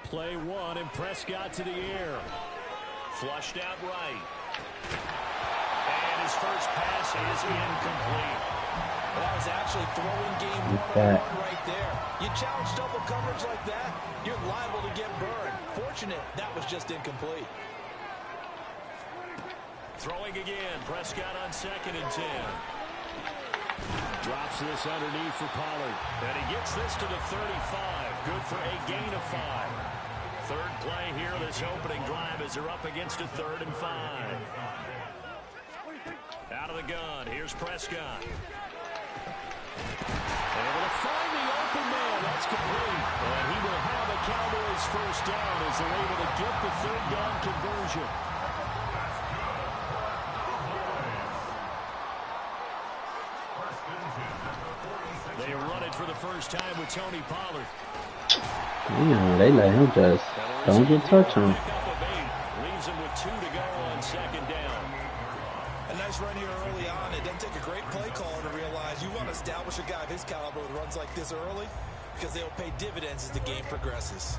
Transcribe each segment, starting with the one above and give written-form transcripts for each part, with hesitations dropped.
Play one, and Prescott to the air. Flushed out right. And his first pass is incomplete. Well, that was actually throwing game 101 right there. You challenge double coverage like that, you're liable to get burned. Fortunate that was just incomplete. Throwing again. Prescott on 2nd and 10. Drops this underneath for Pollard. And he gets this to the 35. Good for a gain of 5. Third play here, this opening drive as they're up against a 3rd and 5. Out of the gun, here's Prescott. Able to find the open man. That's complete. And he will have a Cowboys first down as they're able to get the 3rd down conversion. They run it for the first time with Tony Pollard. Damn, they let him just don't get touched on. Leaves him with 2 to go on 2nd down. A nice run here early on. It doesn't take a great play caller to realize you want to establish a guy of his caliber with runs like this early because they'll pay dividends as the game progresses.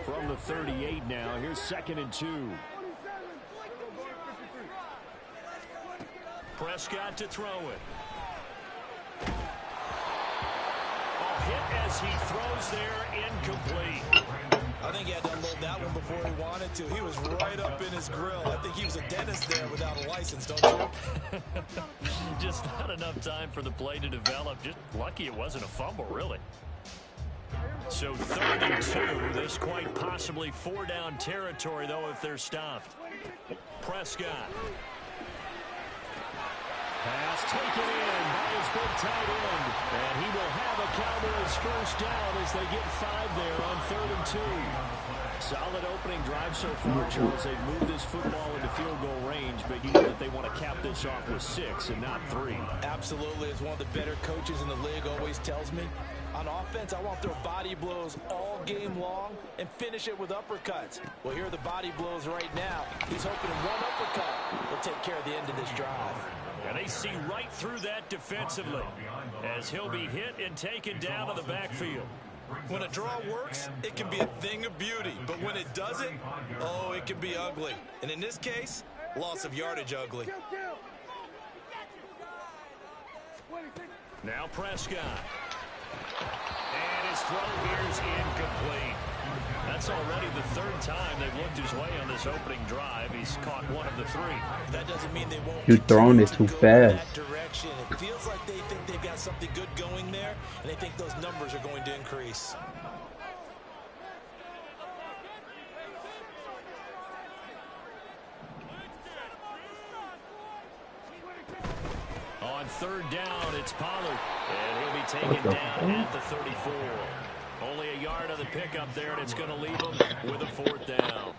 From the 38 now, here's 2nd and 2. Prescott to throw it. Hit as he throws there, incomplete. I think he had to unload that one before he wanted to. He was right up in his grill. I think he was a dentist there without a license, don't you? Just not enough time for the play to develop. Just lucky it wasn't a fumble, really. So 3rd and 2. This quite possibly 4-down territory, though, if they're stopped. Prescott. Pass taken in by his big tight end. And he will have a Cowboys first down as they get 5 there on 3rd and 2. Solid opening drive so far, Charles. They've moved this football into field goal range, but you know that they want to cap this off with 6 and not 3. Absolutely. As one of the better coaches in the league always tells me, on offense, I want to throw body blows all game long and finish it with uppercuts. Well, here are the body blows right now. He's hoping one uppercut will take care of the end of this drive. And they see right through that defensively as he'll be hit and taken down to the backfield. When a draw works, it can be a thing of beauty. But when it doesn't, oh, it can be ugly. And in this case, loss of yardage ugly. Now Prescott. And his throw here is incomplete. That's already the 3rd time they've looked his way on this opening drive. He's caught 1 of the 3. That doesn't mean they won't. You're throwing it too fast. That direction. It feels like they think they've got something good going there, and they think those numbers are going to increase. On 3rd down, it's Pollard. And he'll be taken down at the 34. Only a yard on the pickup there, and it's going to leave him with a 4th down.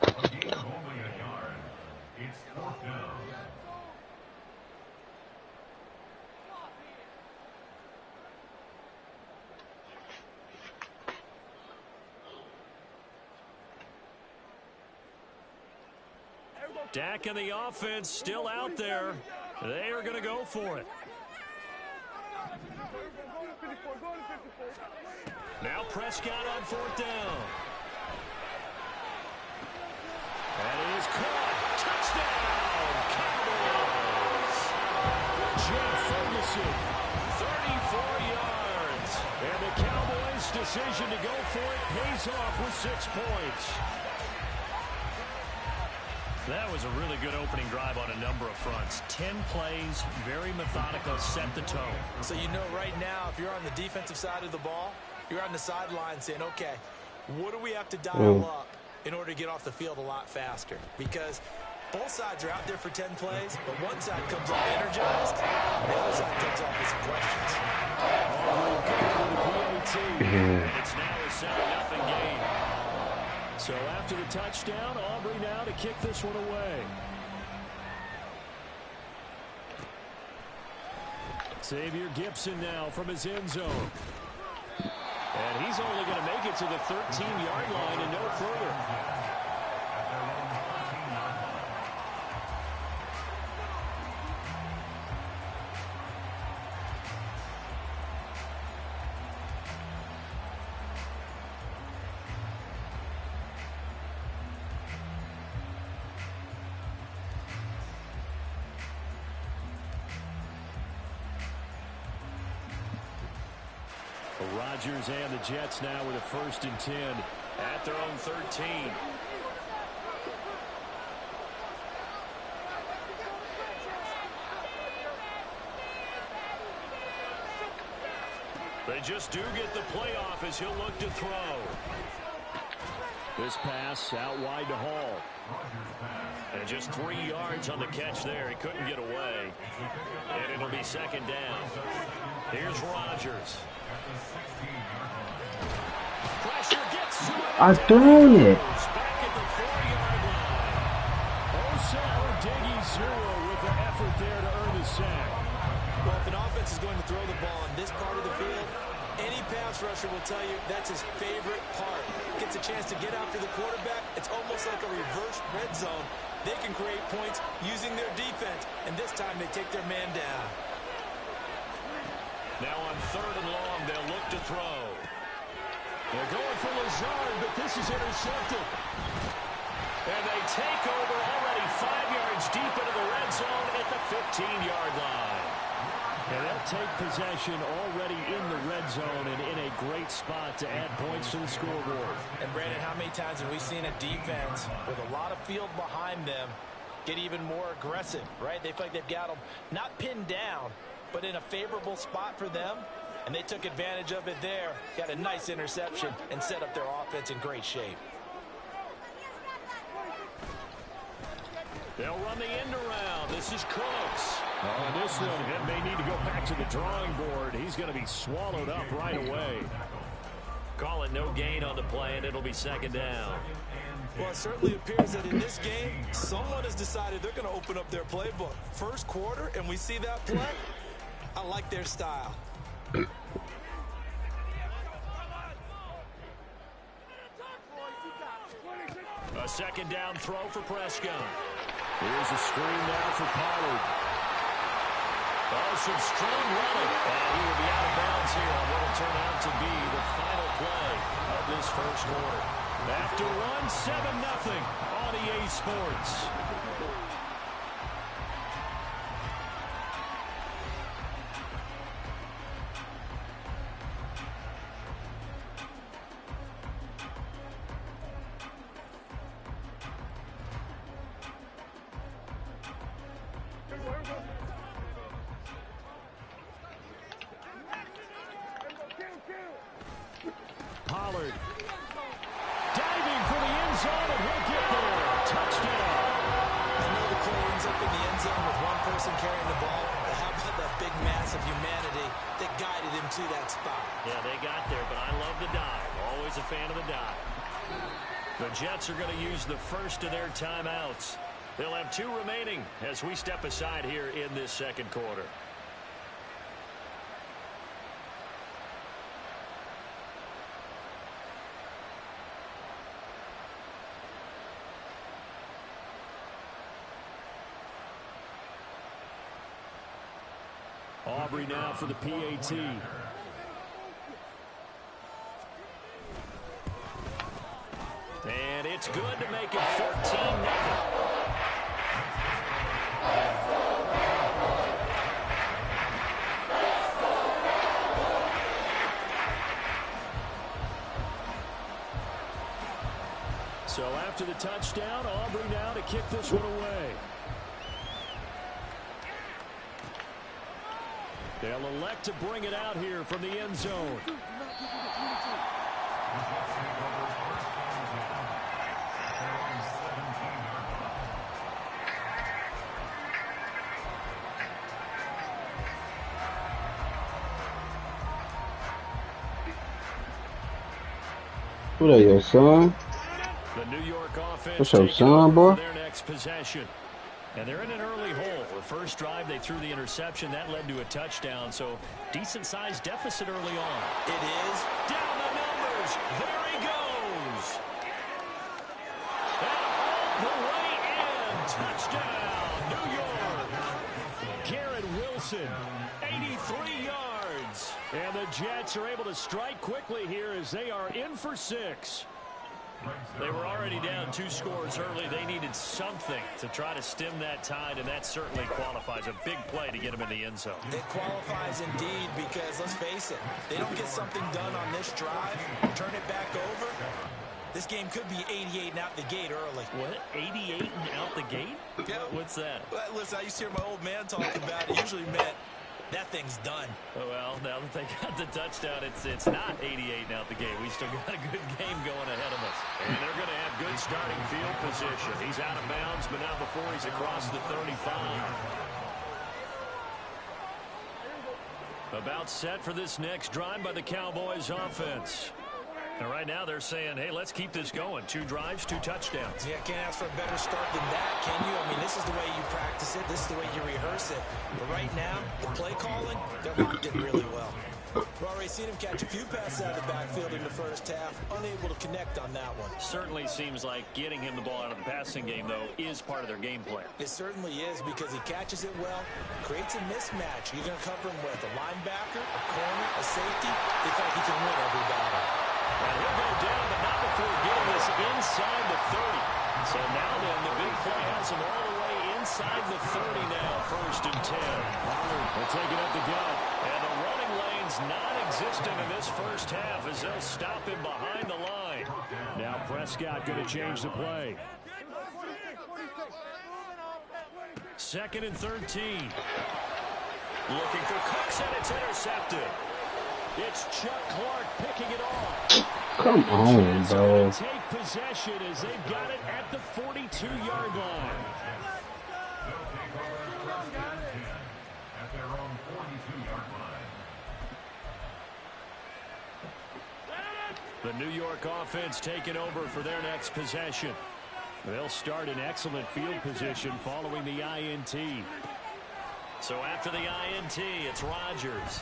Dak and the offense still out there. They are going to go for it. Now Prescott on 4th down. And it is caught. Touchdown, Cowboys. Jake Ferguson, 34 yards. And the Cowboys' decision to go for it pays off with 6 points. That was a really good opening drive on a number of fronts. 10 plays, very methodical, set the tone. So you know right now, if you're on the defensive side of the ball, you're on the sideline saying, okay, what do we have to dial up in order to get off the field a lot faster? Because both sides are out there for 10 plays, but one side comes off energized, and the other side comes off with some questions. It's now a 7-0 game. So after the touchdown, Aubrey now to kick this one away. Xavier Gibson now from his end zone. And he's only going to make it to the 13-yard line and no further. Rodgers and the Jets now with a 1st and 10 at their own 13. They just do get the playoff as he'll look to throw. This pass out wide to Hall. And just 3 yards on the catch there. He couldn't get away. And it'll be 2nd down. Here's Rodgers. Pressure gets to it. I thrown it. Back at the 4-yard line. Osa Odighizuwa with the effort there to earn the sack. Well, if an offense is going to throw the ball in this part of the field, any pass rusher will tell you that's his favorite part. Gets a chance to get after the quarterback. It's almost like a reverse red zone. They can create points using their defense, and this time they take their man down. Now on 3rd and long, they'll look to throw. They're going for Lazard, but this is intercepted. And they take over already 5 yards deep into the red zone at the 15-yard line. And they'll take possession already in the red zone and in a great spot to add points to the scoreboard. And, Brandon, how many times have we seen a defense with a lot of field behind them get even more aggressive, right? They feel like they've got them not pinned down, but in a favorable spot for them, and they took advantage of it there, got a nice interception, and set up their offense in great shape. They'll run the end around. This is Cooks. On this one, it may need to go back to the drawing board. He's going to be swallowed up right away. Call it no gain on the play, and it'll be 2nd down. Well, it certainly appears that in this game, someone has decided they're going to open up their playbook. First quarter, and we see that play. I like their style. A 2nd down throw for Prescott. Here's a screen now for Pollard. Oh, some strong running. And he will be out of bounds here on what will turn out to be the final play of this 1st quarter. After one, 7-0 on EA Sports. Pollard diving for the end zone, and he'll get there. Touchdown. I know the play ends up in the end zone with one person carrying the ball, but how about that big mass of humanity that guided him to that spot? Yeah, they got there, but I love the dive. Always a fan of the dive. The Jets are going to use the first of their timeouts. They'll have 2 remaining as we step aside here in this 2nd quarter. Aubrey now for the PAT. And it's good to make it 14-0. So after the touchdown, Aubrey now to kick this one away. They'll elect to bring it out here from the end zone. Who that your son? The New York offense What's your taking son, over boy? for their next possession. And they're in an early hole. The first drive, they threw the interception. That led to a touchdown. So decent-sized deficit early on. It is. Down the numbers. There he goes. And all the way in. Touchdown, New York. Garrett Wilson, 83 yards. And the Jets are able to strike quickly here as they are in for 6. They were already down 2 scores early. They needed something to try to stem that tide, and that certainly qualifies. A big play to get them in the end zone. It qualifies indeed because, let's face it, they don't get something done on this drive, turn it back over. This game could be 88 and out the gate early. What? 88 and out the gate? Yeah. What's that? Well, listen, I used to hear my old man talk about it. Usually meant that thing's done. Well, now that they got the touchdown, it's not 88 and out the gate. We still got a good game going ahead of us. And they're going to have good starting field position. He's out of bounds, but not before he's across the 35. About set for this next drive by the Cowboys offense. And right now they're saying, hey, let's keep this going. 2 drives, 2 touchdowns. Yeah, can't ask for a better start than that, can you? I mean, this is the way you practice it. This is the way you rehearse it. But right now, the play calling, they're locked in really well. We've already seen him catch a few passes out of the backfield in the first half. Unable to connect on that one. Certainly seems like getting him the ball out of the passing game, though, is part of their game plan. It certainly is because he catches it well, creates a mismatch. You're going to cover him with a linebacker, a corner, a safety. They think he can win every battle. And he'll go down, but not before getting this inside the 30. So now then, the big play has him all the way inside the 30 now, 1st and 10. They'll take it up the gut. And the running lane's non-existent in this first half as they'll stop him behind the line. Now Prescott going to change the play. 2nd and 13. Looking for Cooks, and it's intercepted. It's Chuck Clark picking it off. Come on, bro. Take possession as they've got it at the 42-yard line. The New York offense taking over for their next possession. They'll start in excellent field position following the INT. So after the INT, it's Rodgers.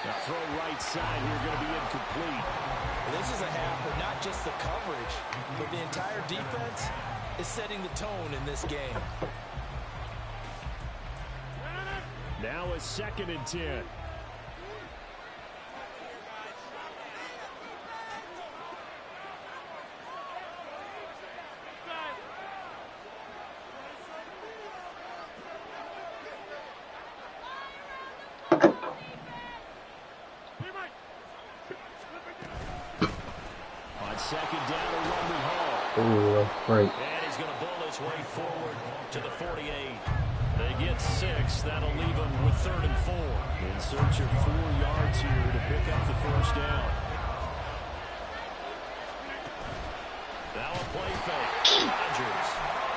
The throw right side here going to be incomplete. This is a half where not just the coverage, but the entire defense is setting the tone in this game. Now a 2nd and 10. Right. And he's going to bull his way forward to the 48. They get 6. That'll leave them with 3rd and 4. In search of 4 yards here to pick up the first down. Now a play fake. Rodgers.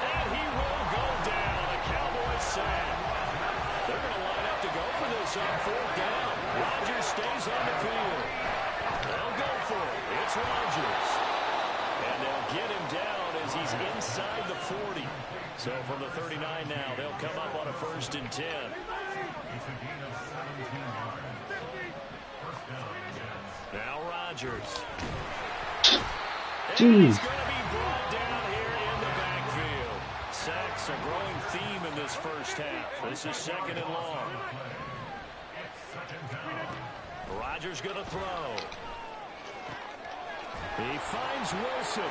And he will go down. A Cowboys sack. They're going to line up to go for this on 4th down. Rodgers stays on the field. They'll go for it. It's Rodgers. And they'll get him down as he's inside the 40. So from the 39 now, they'll come up on a 1st and 10. Now Rodgers. And he's going to be brought down here in the backfield. Sacks a growing theme in this first half. This is 2nd and long. Rodgers going to throw. He finds Wilson.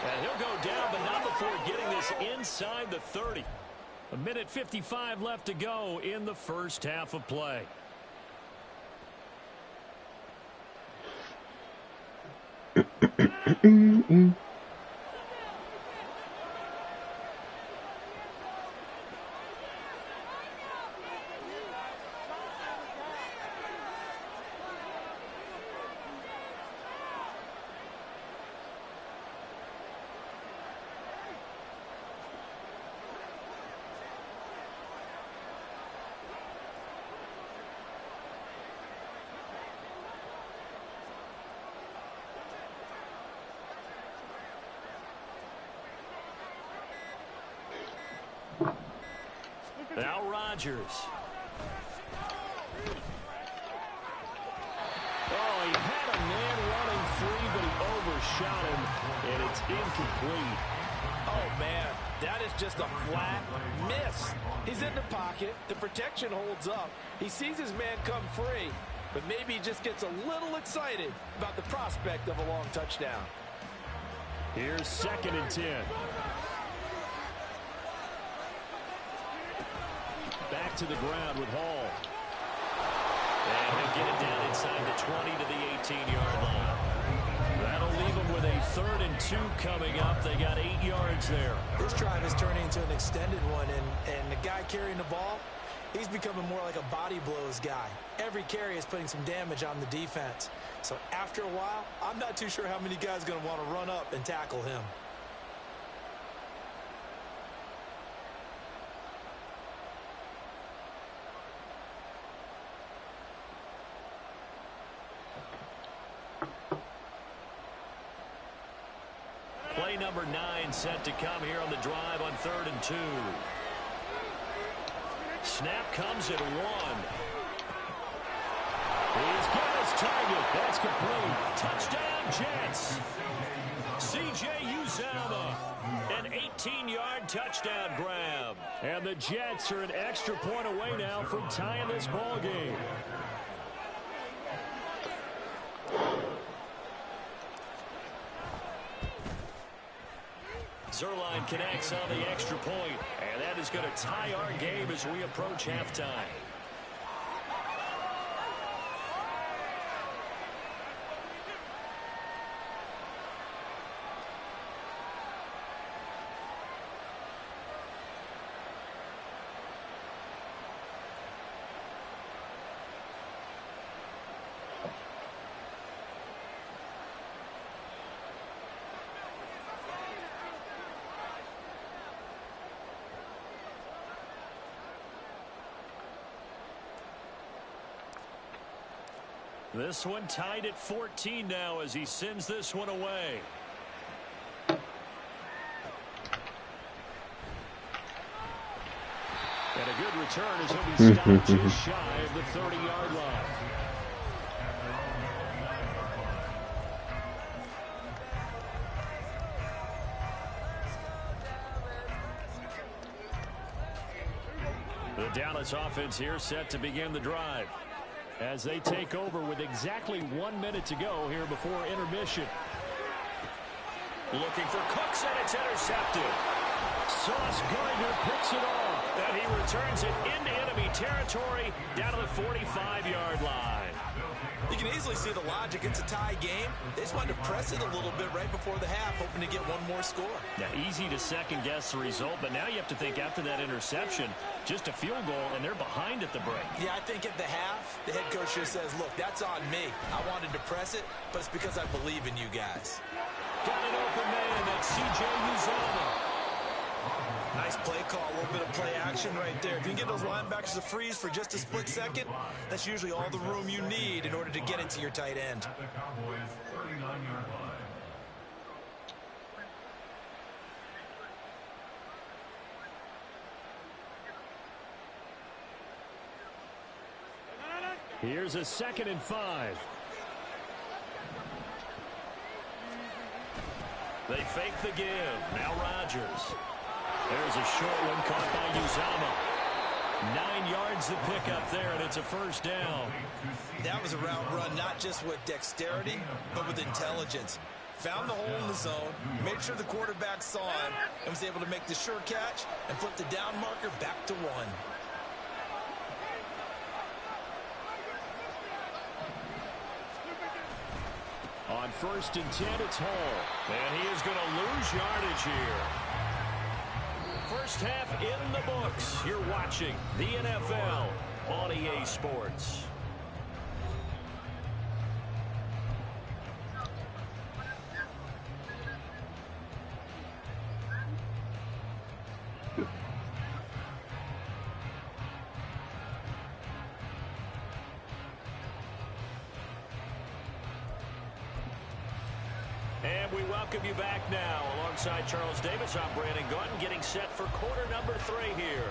And he'll go down, but not before getting this inside the 30. 1:55 left to go in the first half of play. Now Rodgers. Oh, he had a man running free, but he overshot him, and it's incomplete. Oh, man, that is just a flat miss. He's in the pocket. The protection holds up. He sees his man come free, but maybe he just gets a little excited about the prospect of a long touchdown. Here's 2nd and 10. Back to the ground with Hall. And he'll get it down inside the 20 to the 18-yard line. That'll leave them with a 3rd and 2 coming up. They got 8 yards there. This drive is turning into an extended one, and the guy carrying the ball, he's becoming more like a body blows guy. Every carry is putting some damage on the defense. So after a while, I'm not too sure how many guys are going to want to run up and tackle him. Play number 9 set to come here on the drive on 3rd and 2. Snap comes at 1. He's got his target. That's complete. Touchdown, Jets. C.J. Uzomah, an 18-yard touchdown grab. And the Jets are an extra point away now from tying this ball game. Zerline connects on the extra point, and that is going to tie our game as we approach halftime. This one tied at 14 now as he sends this one away. And a good return as he'll be stopped just shy of the 30-yard line. The Dallas offense here set to begin the drive as they take over with exactly 1 minute to go here before intermission. Looking for Cooks, and it's intercepted. Sauce Gardner picks it off, and he returns it into enemy territory down to the 45-yard line. You can easily see the logic. It's a tie game. They just wanted to press it a little bit right before the half, hoping to get one more score. Yeah, easy to second-guess the result, but now you have to think after that interception, just a field goal, and they're behind at the break. Yeah, I think at the half, the head coach just says, look, that's on me. I wanted to press it, but it's because I believe in you guys. Got an open man, that's C.J. Uzomah. Nice play call, a little bit of play action right there. If you can get those linebackers to freeze for just a split second, that's usually all the room you need in order to get into your tight end. Here's a 2nd and 5. They fake the give. Now Rodgers. There's a short one caught by Uzomah. 9 yards to pick up there, and it's a first down. That was a route run, not just with dexterity, but with intelligence. Found the hole in the zone, made sure the quarterback saw him, and was able to make the sure catch and flip the down marker back to 1. On 1st and 10, it's Hall. And he is going to lose yardage here. First half in the books. You're watching the NFL on EA Sports. And we welcome you back now. Alongside Charles Davis, I'm Brandon Gunn, getting set for quarter number 3 here.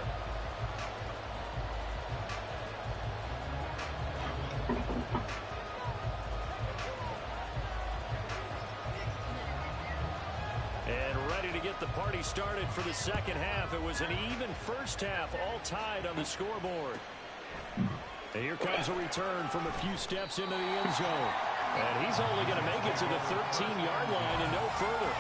And ready to get the party started for the second half. It was an even first half, all tied on the scoreboard. And here comes a return from a few steps into the end zone. And he's only going to make it to the 13-yard line and no further.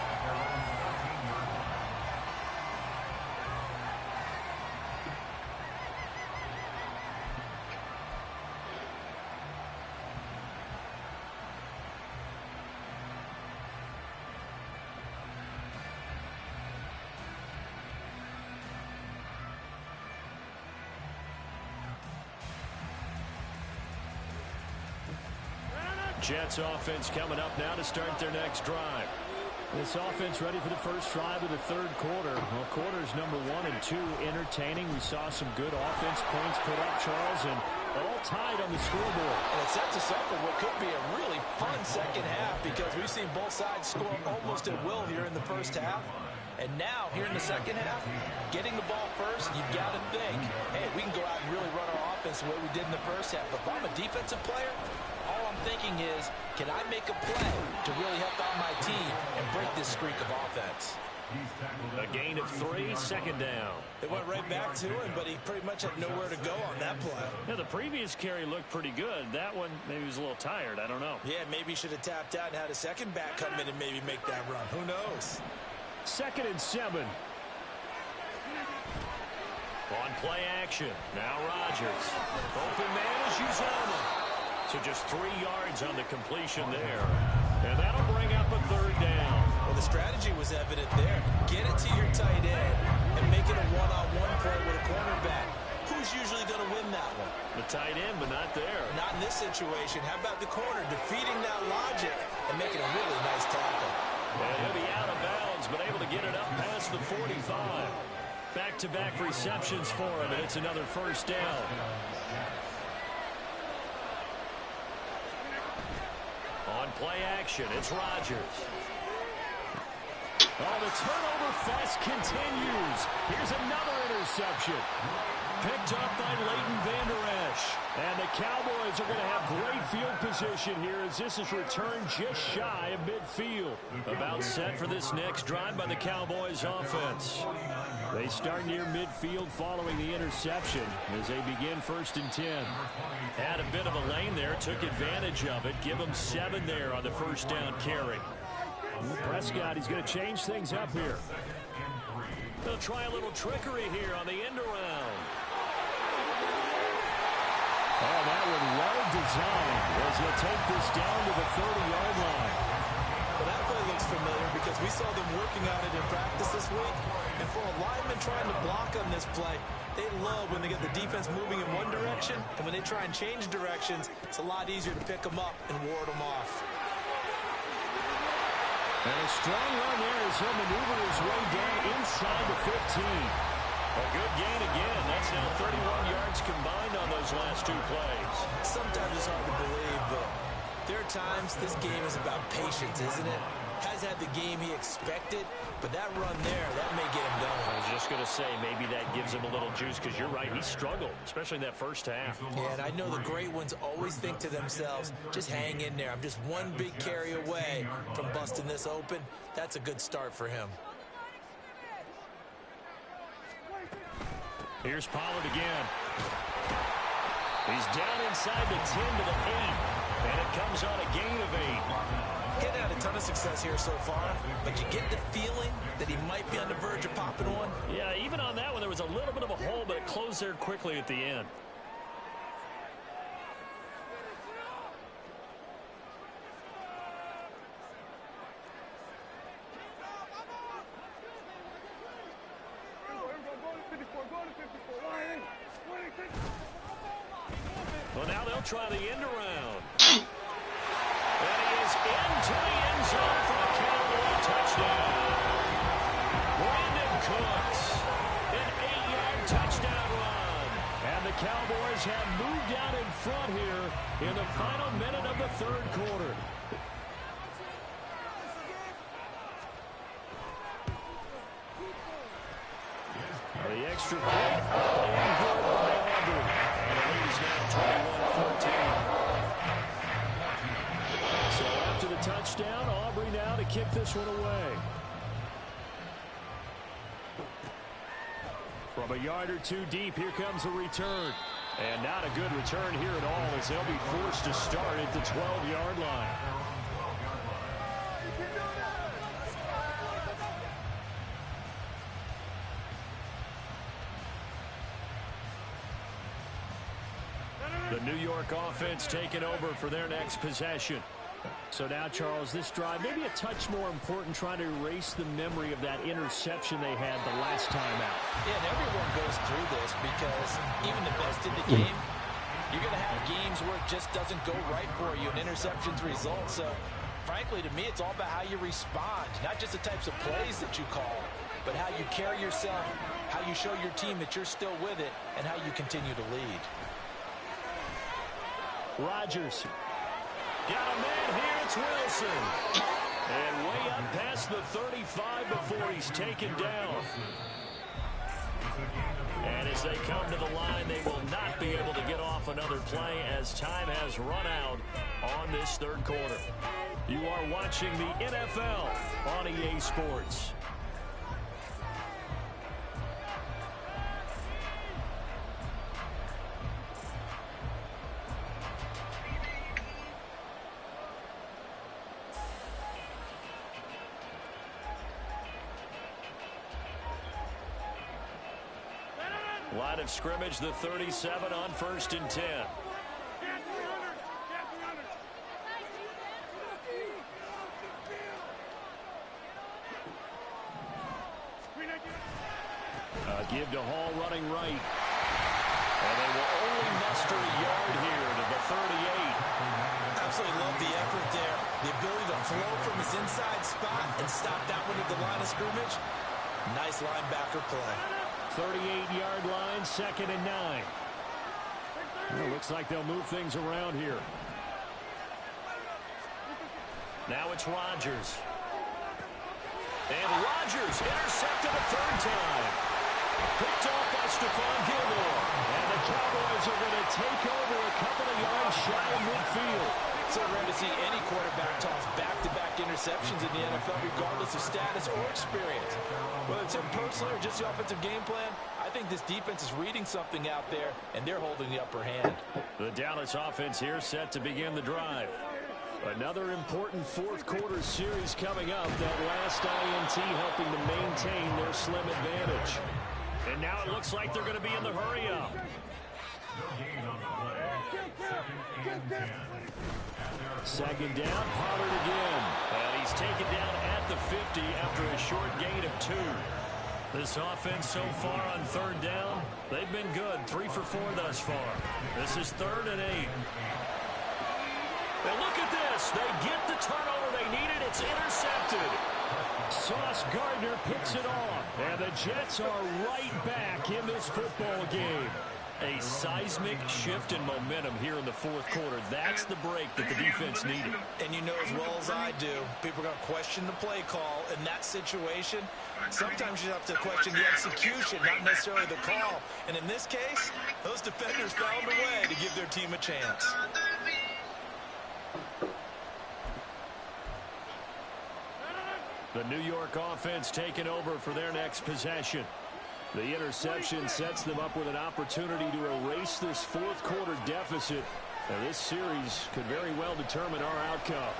Jets offense coming up now to start their next drive. This offense ready for the first drive of the third quarter. Well, quarters number 1 and 2 entertaining. We saw some good offense points put up, Charles, and all tied on the scoreboard. And it sets us up for what could be a really fun second half because we've seen both sides score almost at will here in the first half. And now, here in the second half, getting the ball first, you've got to think, hey, we can go out and really run our offense the way we did in the first half. But if I'm a defensive player, all I'm thinking is, can I make a play to really help out my team and break this streak of offense? A gain of 3, second down. It went right back to him, but he pretty much had nowhere to go on that play. Yeah, the previous carry looked pretty good. That one, maybe he was a little tired. I don't know. Yeah, maybe he should have tapped out and had a second back come in and maybe make that run. Who knows? 2nd and 7. On play action. Now Rodgers. Open man is Uzomah. So just 3 yards on the completion there. And that'll bring up a third down. Well, the strategy was evident there. Get it to your tight end and make it a one-on-one play with a cornerback. Who's usually going to win that one? The tight end, but not there. Not in this situation. How about the corner defeating that logic and making a really nice tackle? And he'll be out of bounds, but able to get it up past the 45. Back-to-back receptions for him, and it's another first down. On play action, it's Rodgers. Oh, the turnover fest continues. Here's another interception. Picked up by Leighton Vander Esch. And the Cowboys are going to have great field position here as this is returned just shy of midfield. About set for this next drive by the Cowboys offense. They start near midfield following the interception as they begin 1st and 10. Had a bit of a lane there, took advantage of it. Give them 7 there on the first down carry. Prescott, he's going to change things up here. They'll try a little trickery here on the end around. Oh, that one well designed as he'll take this down to the 30-yard line. Well, that play looks familiar because we saw them working on it in practice this week. And for a lineman trying to block on this play, they love when they get the defense moving in one direction. And when they try and change directions, it's a lot easier to pick them up and ward them off. And a strong run there as he'll maneuver his way down inside the 15. A good gain again. That's now 31 yards combined on those last 2 plays. Sometimes it's hard to believe, but there are times this game is about patience, isn't it? Has had the game he expected, but that run there, that may get him going. I was just going to say, maybe that gives him a little juice because you're right, he struggled, especially in that first half. Yeah, and I know the great ones always think to themselves, just hang in there. I'm just one big carry away from busting this open. That's a good start for him. Here's Pollard again. He's down inside the 10 to the 8, and it comes on a gain of 8. He's had a ton of success here so far, but you get the feeling that he might be on the verge of popping one. Yeah, even on that one, there was a little bit of a hole, but it closed there quickly at the end. Well, now they'll try the end around. And he is into the end zone for a Cowboy touchdown. Brandon Cooks, an 8-yard touchdown run. And the Cowboys have moved out in front here in the final minute of the third quarter. The extra point, and good by Aubrey. And the lead is now 21-14. So after the touchdown, Aubrey now to kick this one away. From a yard or two deep, here comes a return. And not a good return here at all as they'll be forced to start at the 12-yard line. The New York offense taking over for their next possession. So now, Charles, this drive maybe a touch more important, trying to erase the memory of that interception they had the last time out. Yeah, and everyone goes through this because even the best in the game, you're going to have games where it just doesn't go right for you, and interceptions result. So, frankly, to me, it's all about how you respond, not just the types of plays that you call, but how you carry yourself, how you show your team that you're still with it, and how you continue to lead. Rodgers. Got a man here, it's Wilson. And way up past the 35 before he's taken down. And as they come to the line, they will not be able to get off another play as time has run out on this third quarter. You are watching the NFL on EA Sports. Line of scrimmage, the 37 on 1st and 10. Give to Hall running right. And they will only muster a yard here to the 38. Absolutely love the effort there. The ability to flow from his inside spot and stop that one at the line of scrimmage. Nice linebacker play. 38-yard line, 2nd and 9. Well, looks like they'll move things around here. Now it's Rodgers. And Rodgers intercepted a third time. Picked off by Stephon Gilmore. And the Cowboys are going to take over a couple of yards shy of midfield. So rare to see any quarterback toss back-to-back interceptions in the NFL, regardless of status or experience. Whether it's him personally or just the offensive game plan, I think this defense is reading something out there, and they're holding the upper hand. The Dallas offense here set to begin the drive. Another important fourth quarter series coming up. That last INT helping to maintain their slim advantage. And now it looks like they're going to be in the hurry-up. Second down, Pollard again. And he's taken down at the 50 after a short gain of 2. This offense so far on 3rd down, they've been good. 3 for 4 thus far. This is 3rd and 8. And look at this. They get the turnover they needed. It's intercepted. Sauce Gardner picks it off. And the Jets are right back in this football game. A seismic shift in momentum here in the fourth quarter. That's the break that the defense needed. And you know as well as I do, people are going to question the play call in that situation. Sometimes you have to question the execution, not necessarily the call. And in this case, those defenders found a way to give their team a chance. The New York offense taking over for their next possession. The interception sets them up with an opportunity to erase this fourth quarter deficit. Now, this series could very well determine our outcome.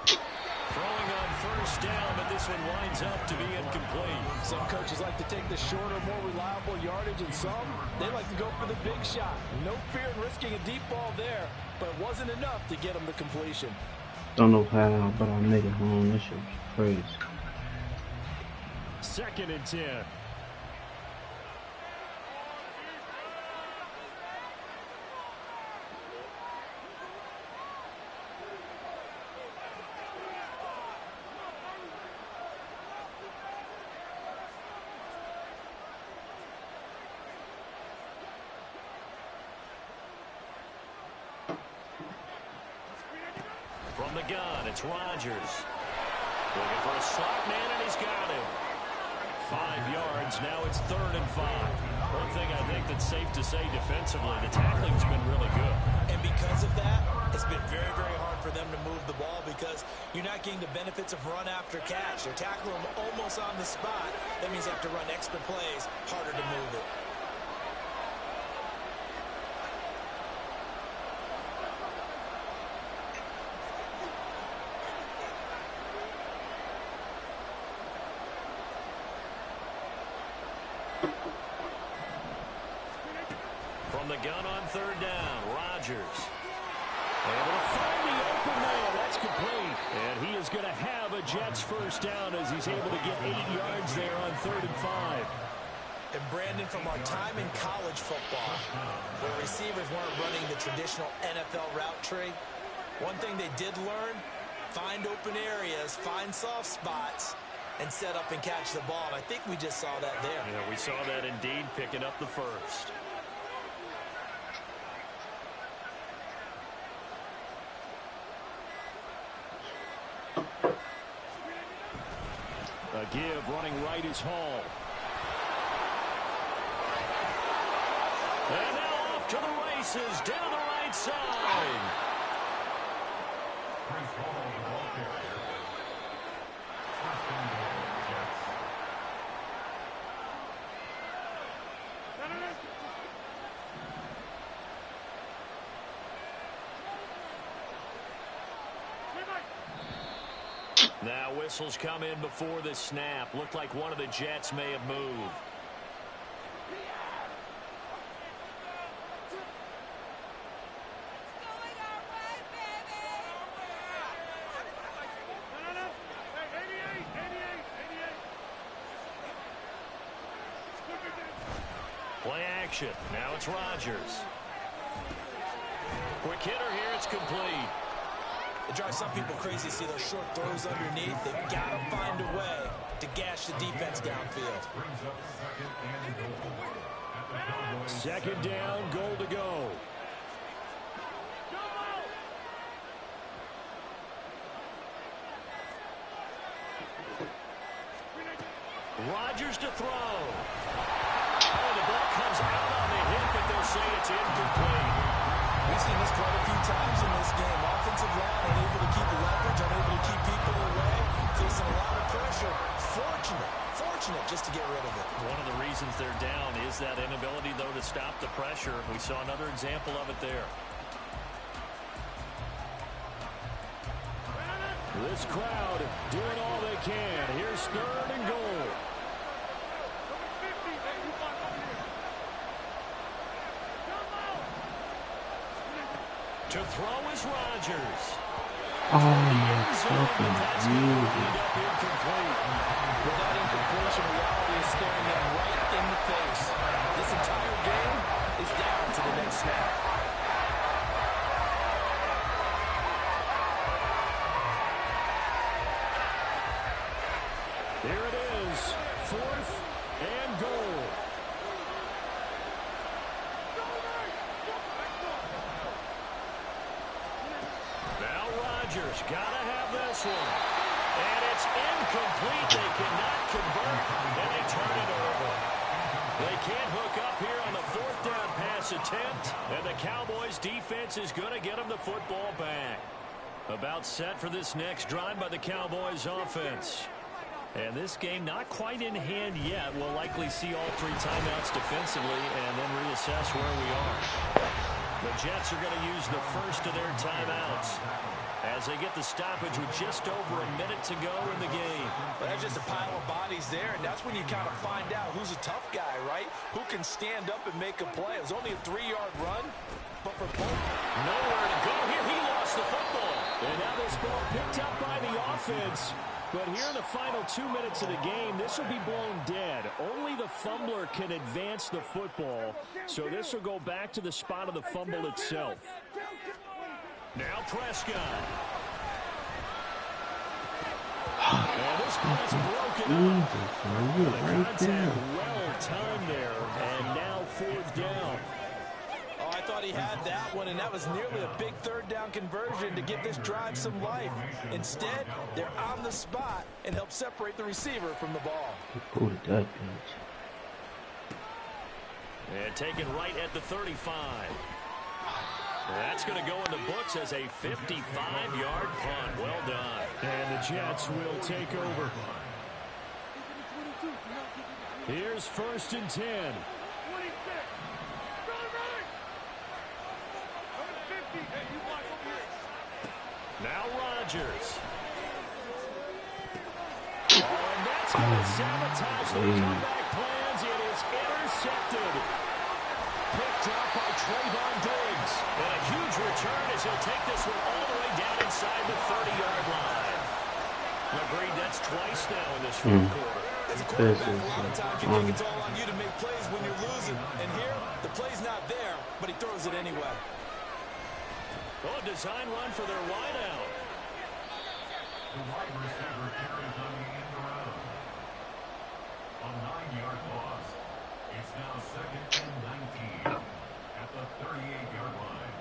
Throwing on 1st down, but this one winds up to be incomplete. Some coaches like to take the shorter, more reliable yardage, and some, they like to go for the big shot. No fear in risking a deep ball there, but it wasn't enough to get them the completion. Don't know how, but I made it home. This shit was crazy. 2nd and 10. From the gun, it's Rodgers. Looking for a slot man, and he's got him. 5 yards. Now it's 3rd and 5. One thing I think that's safe to say defensively, the tackling's been really good. And because of that, it's been very, very hard for them to move the ball because you're not getting the benefits of run after catch. They're tackling them almost on the spot. That means they have to run extra plays, harder to move it. the gun on third down. Rodgers. Able to find the open man. That's complete. And he is going to have a Jets first down as he's able to get 8 yards there on 3rd and 5. And Brandon, from our time in college football, where receivers weren't running the traditional NFL route tree, one thing they did learn, find open areas, find soft spots, and set up and catch the ball. And I think we just saw that there. Yeah, we saw that indeed, picking up the first. A give, running right is Hall. And now off to the races, down the right side. Now whistles come in before the snap. Looked like one of the Jets may have moved. Play action. Now it's Rodgers. Quick hitter here. It's complete. It drives some people crazy to see those short throws underneath. They've got to find a way to gash the defense downfield. Second down, goal to go. Rodgers to throw. Oh, the ball comes out on the hit, but they'll say it's incomplete. We've seen this quite a few times in this game. Offensive line unable to keep leverage, unable to keep people away, facing a lot of pressure. Fortunate just to get rid of it. One of the reasons they're down is that inability, though, to stop the pressure. We saw another example of it there. This crowd doing all they can. Here's 3rd and goal. To throw is Rodgers. Oh, my fucking Jesus. Well, that incompletion reality is staring them right in the face. This entire game is down to the next snap. Here it is, 4th and goal. Now Rodgers gotta have this one. And it's incomplete. They cannot convert, and they turn it over. They can't hook up here on the 4th down pass attempt, and the Cowboys defense is going to get them the football back. About set for this next drive by the Cowboys offense. And this game not quite in hand yet. We'll likely see all 3 timeouts defensively and then reassess where we are. The Jets are going to use the first of their timeouts as they get the stoppage with just over a minute to go in the game. But that's just a pile of bodies there, and that's when you kind of find out who's a tough guy, right? Who can stand up and make a play. It was only a 3-yard run, but for both. Nowhere to go here. He lost the football. And now this ball picked up by the offense. But here in the final 2 minutes of the game, this will be blown dead. Only the fumbler can advance the football. So this will go back to the spot of the fumble itself. Now Prescott. And this pass broken up. The contact well timed there. And now 4th down. Oh, I thought he had that one, and that was nearly a big 3rd down conversion to give this drive some life. Instead, they're on the spot and help separate the receiver from the ball. And taken right at the 35. That's going to go in the books as a 55-yard punt. Well done. And the Jets will take over. Here's 1st and 10. Now Rodgers. Oh, and that's going to sabotage the comeback plans. It is intercepted. Picked drop by Trayvon Diggs. And a huge return as he'll take this one all the way down inside the 30-yard line. Agreed, that's twice now in this fourth quarter. As a quarterback, a lot of times you think it's all on you to make plays when you're losing. And here, the play's not there, but he throws it anyway. Oh, a design run for their wideout. The wide receiver carries on the end around. A 9-yard loss. It's now 2nd and 19 at the 38-yard line.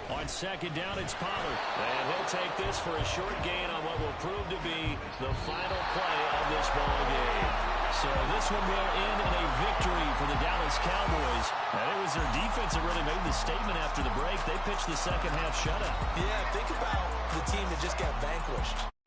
On second down, it's Pollard. And he'll take this for a short gain on what will prove to be the final play of this ball game. So this one will end in a victory for the Dallas Cowboys. And it was their defense that really made the statement after the break. They pitched the second half shutout. Yeah, think about the team that just got vanquished.